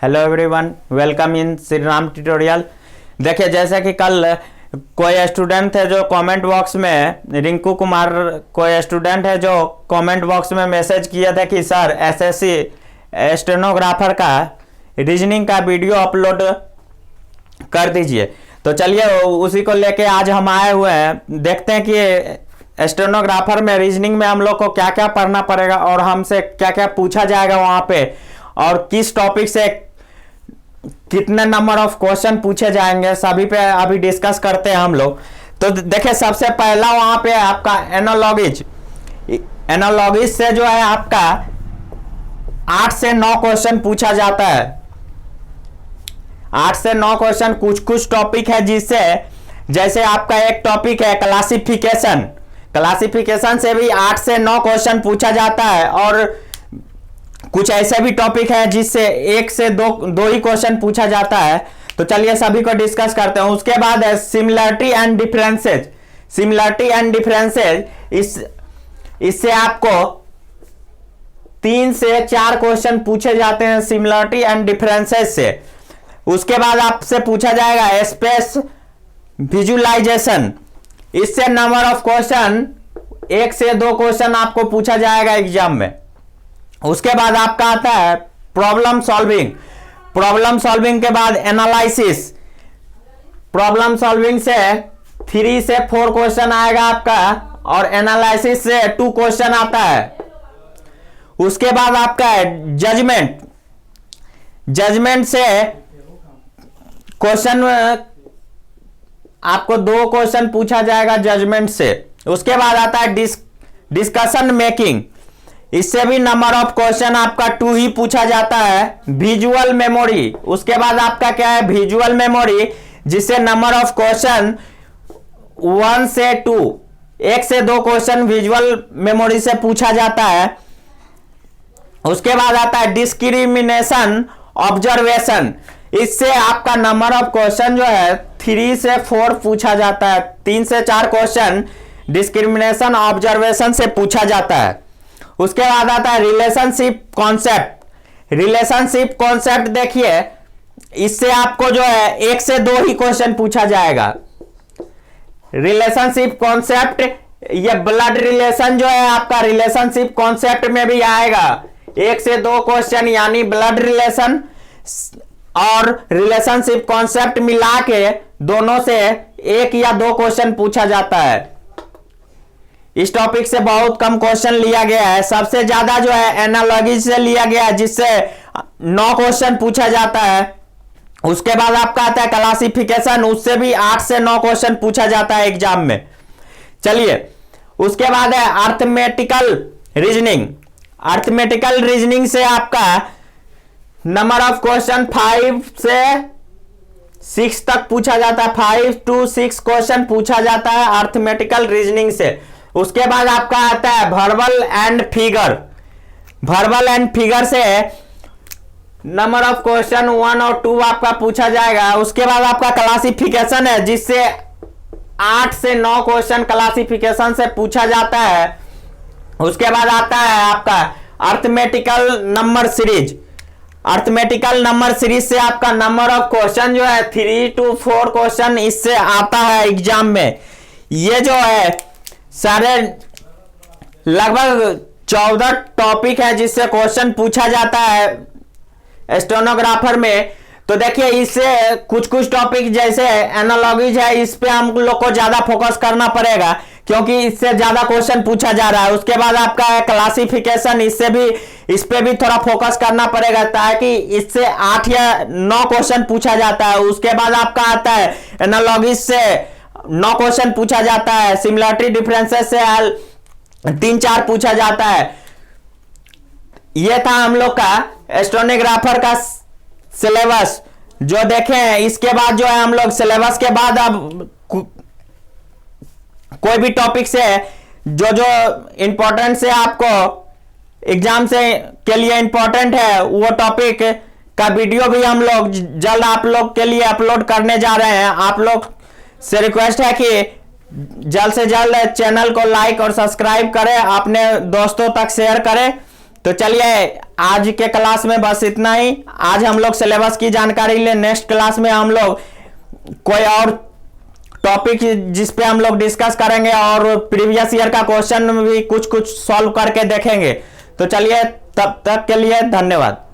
Hello everyone, welcome in Shri Ram tutorial. देखिए, जैसे कि कल कोई स्टूडेंट थे जो कमेंट बॉक्स में, रिंकू कुमार कोई स्टूडेंट है जो कमेंट बॉक्स में मैसेज किया था कि सर एसएससी स्टेनोग्राफर का रीजनिंग का वीडियो अपलोड कर दीजिए। तो चलिए उसी को लेके आज हम आए हुए हैं। देखते हैं कि स्टेनोग्राफर में रीजनिंग में हम लोग को क्या क्या पढ़ना पड़ेगा और हमसे क्या क्या पूछा जाएगा वहाँ पे, और किस टॉपिक से कितने नंबर ऑफ क्वेश्चन पूछे जाएंगे, सभी पे अभी डिस्कस करते हैं हम लोग। तो देखिए, सबसे पहला वहां पे आपका एनालॉगिज से जो है आपका 8 से 9 क्वेश्चन पूछा जाता है। 8 से 9 क्वेश्चन, कुछ टॉपिक है जिससे, जैसे आपका एक टॉपिक है क्लासिफिकेशन। क्लासिफिकेशन से भी 8 से 9 क्वेश्चन पूछा जाता है, और कुछ ऐसे भी टॉपिक है जिससे 1 से 2 ही क्वेश्चन पूछा जाता है। तो चलिए सभी को डिस्कस करते हैं। उसके बाद है similarity and differences. Similarity and differences, इससे आपको 3 से 4 क्वेश्चन पूछे जाते हैं सिमिलरिटी एंड डिफरेंसेज से। उसके बाद आपसे पूछा जाएगा स्पेस विजुअलाइजेशन। इससे नंबर ऑफ क्वेश्चन 1 से 2 क्वेश्चन आपको पूछा जाएगा एग्जाम में। उसके बाद आपका आता है प्रॉब्लम सॉल्विंग। प्रॉब्लम सॉल्विंग के बाद एनालिसिस। प्रॉब्लम सॉल्विंग से 3 से 4 क्वेश्चन आएगा आपका, और एनालिसिस से 2 क्वेश्चन आता है। उसके बाद आपका है जजमेंट। जजमेंट से क्वेश्चन आपको 2 क्वेश्चन पूछा जाएगा जजमेंट से। उसके बाद आता है डिस्कशन मेकिंग। इससे भी नंबर ऑफ क्वेश्चन आपका 2 ही पूछा जाता है। विजुअल मेमोरी, उसके बाद आपका क्या है विजुअल मेमोरी, जिससे नंबर ऑफ क्वेश्चन 1 से 2, 1 से 2 क्वेश्चन विजुअल मेमोरी से पूछा जाता है। उसके बाद आता है डिस्क्रिमिनेशन ऑब्जर्वेशन। इससे आपका नंबर ऑफ क्वेश्चन जो है 3 से 4 पूछा जाता है। 3 से 4 क्वेश्चन डिस्क्रिमिनेशन ऑब्जर्वेशन से पूछा जाता है। उसके बाद आता है रिलेशनशिप कॉन्सेप्ट। रिलेशनशिप कॉन्सेप्ट देखिए, इससे आपको जो है 1 से 2 ही क्वेश्चन पूछा जाएगा। रिलेशनशिप कॉन्सेप्ट, ये ब्लड रिलेशन जो है आपका रिलेशनशिप कॉन्सेप्ट में भी आएगा। 1 से 2 क्वेश्चन यानी ब्लड रिलेशन और रिलेशनशिप कॉन्सेप्ट मिला के दोनों से 1 या 2 क्वेश्चन पूछा जाता है। इस टॉपिक से बहुत कम क्वेश्चन लिया गया है। सबसे ज्यादा जो है एनालॉजी से लिया गया है, जिससे 9 क्वेश्चन पूछा जाता है। उसके बाद आपका आता है क्लासिफिकेशन। उससे भी 8 से 9 क्वेश्चन पूछा जाता है एग्जाम में। चलिए, उसके बाद है अर्थमेटिकल रीजनिंग। अर्थमेटिकल रीजनिंग से आपका नंबर ऑफ क्वेश्चन 5 से 6 तक पूछा जाता है। 5 to 6 क्वेश्चन पूछा जाता है अर्थमेटिकल रीजनिंग से। उसके बाद आपका आता है verbal and figure. Verbal and figure से नंबर ऑफ क्वेश्चन 1 और 2 आपका पूछा जाएगा। उसके बाद आपका क्लासिफिकेशन है, जिससे 8 से 9 क्वेश्चन क्लासिफिकेशन से पूछा जाता है। उसके बाद आता है आपका arithmetical number series. Arithmetical number series से आपका नंबर ऑफ क्वेश्चन जो है 3 to 4 क्वेश्चन इससे आता है एग्जाम में। ये जो है सारे लगभग 14 टॉपिक है जिससे क्वेश्चन पूछा जाता है स्टेनोग्राफर में। तो देखिए, इससे कुछ टॉपिक जैसे एनालॉजीज है, इस पे हम लोग को ज्यादा फोकस करना पड़ेगा, क्योंकि इससे ज्यादा क्वेश्चन पूछा जा रहा है। उसके बाद आपका है क्लासिफिकेशन। इस पे भी थोड़ा फोकस करना पड़ेगा, ताकि इससे 8 या 9 क्वेश्चन पूछा जाता है। उसके बाद आपका आता है एनालॉजीज से 9 क्वेश्चन पूछा जाता है। सिमिलरिटी डिफरेंसेस से 3-4 पूछा जाता है। यह था हम लोग का स्टेनोग्राफर का सिलेबस जो देखे हैं। इसके बाद जो है हम लोग सिलेबस के बाद अब कोई भी टॉपिक से जो इंपॉर्टेंट से आपको एग्जाम से के लिए इंपॉर्टेंट है, वो टॉपिक का वीडियो भी हम लोग जल्द आप लोग के लिए अपलोड करने जा रहे हैं। आप लोग से रिक्वेस्ट है कि जल्द से जल्द चैनल को लाइक और सब्सक्राइब करें, अपने दोस्तों तक शेयर करें, तो चलिए आज के क्लास में बस इतना ही। आज हम लोग सिलेबस की जानकारी ले, नेक्स्ट क्लास में हम लोग कोई और टॉपिक जिस पे हम लोग डिस्कस करेंगे और प्रीवियस ईयर का क्वेश्चन भी कुछ कुछ सॉल्व करके देखेंगे। तो चलिए तब तक के लिए धन्यवाद।